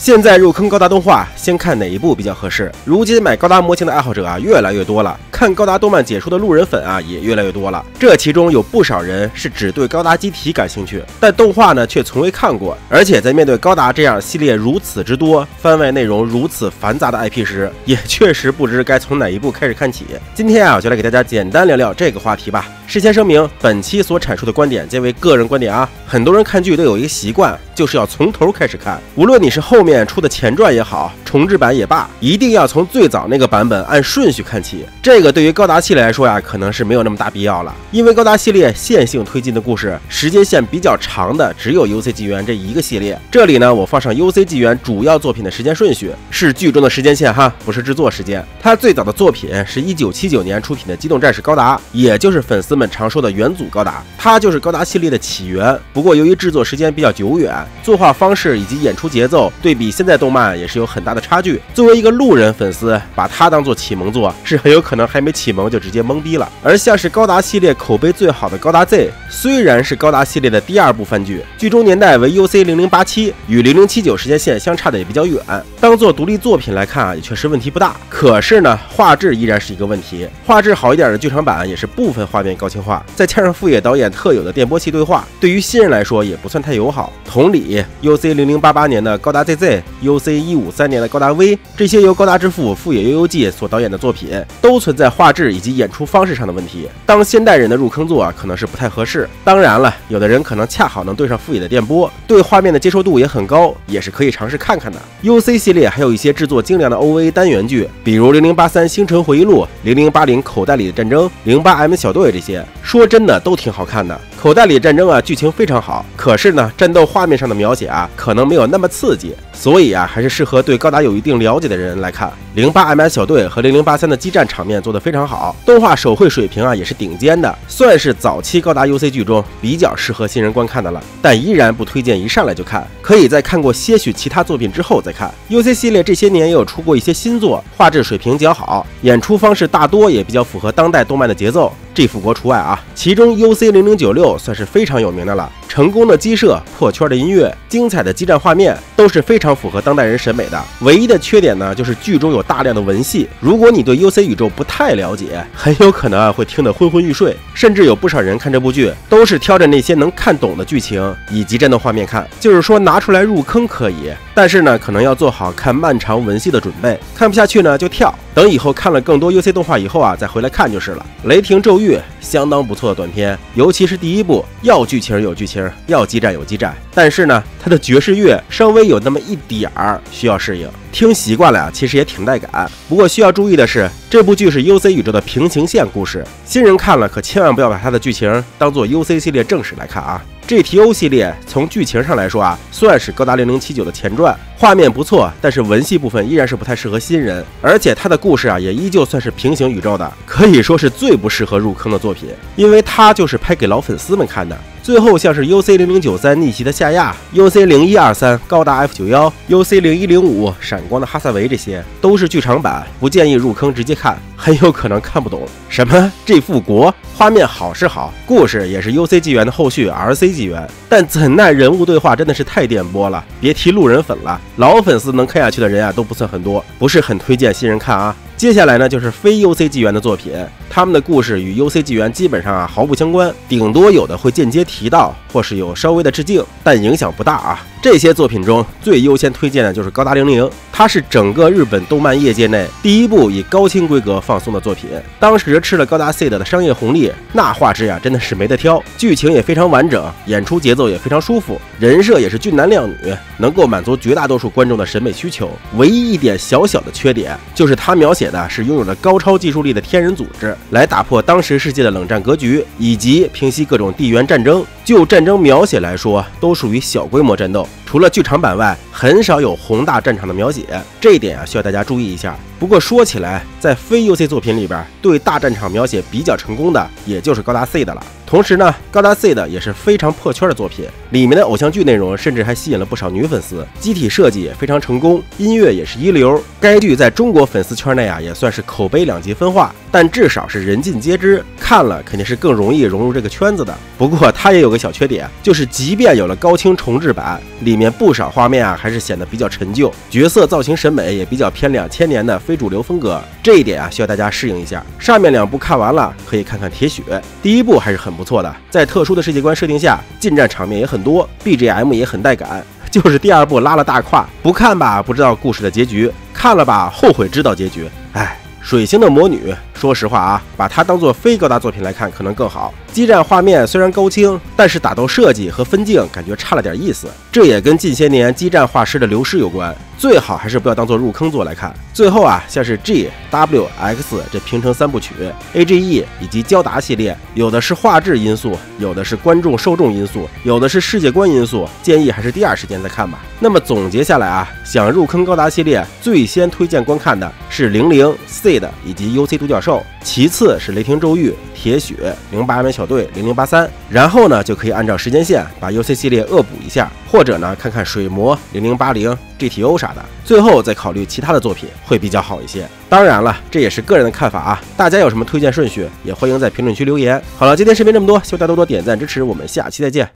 现在入坑高达动画，先看哪一部比较合适？如今买高达模型的爱好者啊越来越多了，看高达动漫解说的路人粉啊也越来越多了。这其中有不少人是只对高达机体感兴趣，但动画呢却从未看过。而且在面对高达这样系列如此之多、番外内容如此繁杂的 IP 时，也确实不知该从哪一部开始看起。今天啊，就来给大家简单聊聊这个话题吧。事先声明，本期所阐述的观点皆为个人观点啊。很多人看剧都有一个习惯，就是要从头开始看，无论你是后面出的前传也好，重制版也罢，一定要从最早那个版本按顺序看起。这个对于高达系列来说呀，可能是没有那么大必要了，因为高达系列线性推进的故事时间线比较长的只有 UC 纪元这一个系列。这里呢，我放上 UC 纪元主要作品的时间顺序，是剧中的时间线哈，不是制作时间。它最早的作品是1979年出品的《机动战士高达》，也就是粉丝们常说的元祖高达，它就是高达系列的起源。不过由于制作时间比较久远，作画方式以及演出节奏对比现在动漫也是有很大的差距。作为一个路人粉丝，把它当做启蒙作，是很有可能还没启蒙就直接懵逼了。而像是高达系列口碑最好的高达 Z， 虽然是高达系列的第二部番剧，剧中年代为 UC0087， 与0079时间线相差的也比较远，当做独立作品来看啊，也确实问题不大。可是呢，画质依然是一个问题，画质好一点的剧场版也是部分画面高清化，再加上富野导演特有的电波系对话，对于新人来说也不算太友好。同理 ，UC0088年的高达 ZZ、UC153年的高达 V， 这些由高达之父富野由悠季所导演的作品，都存在画质以及演出方式上的问题。当现代人的入坑作啊，可能是不太合适。当然了，有的人可能恰好能对上富野的电波，对画面的接受度也很高，也是可以尝试看看的。UC 系列还有一些制作精良的 OVA 单元剧，比如0083星辰回忆录、0080口袋里的战争、08M 小队这些，说真的都挺好看的。口袋里战争啊，剧情非常好，可是呢，战斗画面上的描写啊，可能没有那么刺激，所以啊，还是适合对高达有一定了解的人来看。08MS 小队和0083的激战场面做得非常好，动画手绘水平啊也是顶尖的，算是早期高达 UC 剧中比较适合新人观看的了，但依然不推荐一上来就看，可以在看过些许其他作品之后再看。UC 系列这些年也有出过一些新作，画质水平较好，演出方式大多也比较符合当代动漫的节奏，这复国除外啊。其中 UC0096算是非常有名的了，成功的机射、破圈的音乐、精彩的激战画面都是非常符合当代人审美的。唯一的缺点呢，就是剧中有大量的文戏，如果你对 UC 宇宙不太了解，很有可能啊会听得昏昏欲睡。甚至有不少人看这部剧都是挑着那些能看懂的剧情以及战斗画面看，就是说拿出来入坑可以，但是呢可能要做好看漫长文戏的准备，看不下去呢就跳，等以后看了更多 UC 动画以后啊再回来看就是了。雷霆咒域相当不错的短片，尤其是第一部，要剧情有剧情，要激战有激战，但是呢它的爵士乐稍微有那么一点儿需要适应，听习惯了呀，其实也挺带感。不过需要注意的是，这部剧是 UC 宇宙的平行线故事，新人看了可千万不要把它的剧情当做 UC 系列正史来看啊。GTO 系列从剧情上来说啊，算是高达0079的前传，画面不错，但是文戏部分依然是不太适合新人，而且它的故事啊也依旧算是平行宇宙的，可以说是最不适合入坑的作品，因为它就是拍给老粉丝们看的。最后像是 UC0093 逆袭的夏亚、UC0123 高达 F91、UC0105 闪光的哈萨维，这些都是剧场版，不建议入坑直接看，很有可能看不懂。什么这复国画面好是好，故事也是 UC 纪元的后续 RC 纪元，但怎奈人物对话真的是太电波了，别提路人粉了，老粉丝能看下去的人啊都不算很多，不是很推荐新人看啊。接下来呢就是非 UC 纪元的作品，他们的故事与 UC 纪元基本上啊毫不相关，顶多有的会间接提到，或是有稍微的致敬，但影响不大啊。这些作品中最优先推荐的就是高达00，它是整个日本动漫业界内第一部以高清规格放送的作品，当时吃了高达 C 的商业红利，那画质呀真的是没得挑，剧情也非常完整，演出节奏也非常舒服，人设也是俊男靓女，能够满足绝大多数观众的审美需求。唯一一点小小的缺点就是它描写的是拥有着高超技术力的天人组织，来打破当时世界的冷战格局，以及平息各种地缘战争。就战争描写来说，都属于小规模战斗，除了剧场版外，很少有宏大战场的描写，这一点啊需要大家注意一下。不过说起来，在非 UC 作品里边，对大战场描写比较成功的，也就是高达 C 的了。同时呢，高达 C 的也是非常破圈的作品，里面的偶像剧内容甚至还吸引了不少女粉丝，机体设计也非常成功，音乐也是一流。该剧在中国粉丝圈内啊，也算是口碑两极分化。但至少是人尽皆知，看了肯定是更容易融入这个圈子的。不过它也有个小缺点，就是即便有了高清重制版，里面不少画面啊还是显得比较陈旧，角色造型审美也比较偏2000年的非主流风格，这一点啊需要大家适应一下。上面2部看完了，可以看看铁血，第1部还是很不错的，在特殊的世界观设定下，近战场面也很多， BGM 也很带感。就是第2部拉了大胯，不看吧不知道故事的结局，看了吧后悔知道结局。哎，水星的魔女，说实话啊，把它当做非高达作品来看可能更好。激战画面虽然高清，但是打斗设计和分镜感觉差了点意思，这也跟近些年激战画师的流失有关，最好还是不要当做入坑作来看。最后啊，像是 G、W、X 这平成3部曲、AGE 以及焦达系列，有的是画质因素，有的是观众受众因素，有的是世界观因素，建议还是第2时间再看吧。那么总结下来啊，想入坑高达系列，最先推荐观看的是00、SEED 以及 UC 独角兽，其次是雷霆咒域、铁血、08美小队、0083，然后呢就可以按照时间线把 UC 系列恶补一下，或者呢看看水魔、0080、GTO 啥的，最后再考虑其他的作品会比较好一些。当然了，这也是个人的看法啊，大家有什么推荐顺序，也欢迎在评论区留言。好了，今天视频这么多，希望大家多多点赞支持，我们下期再见。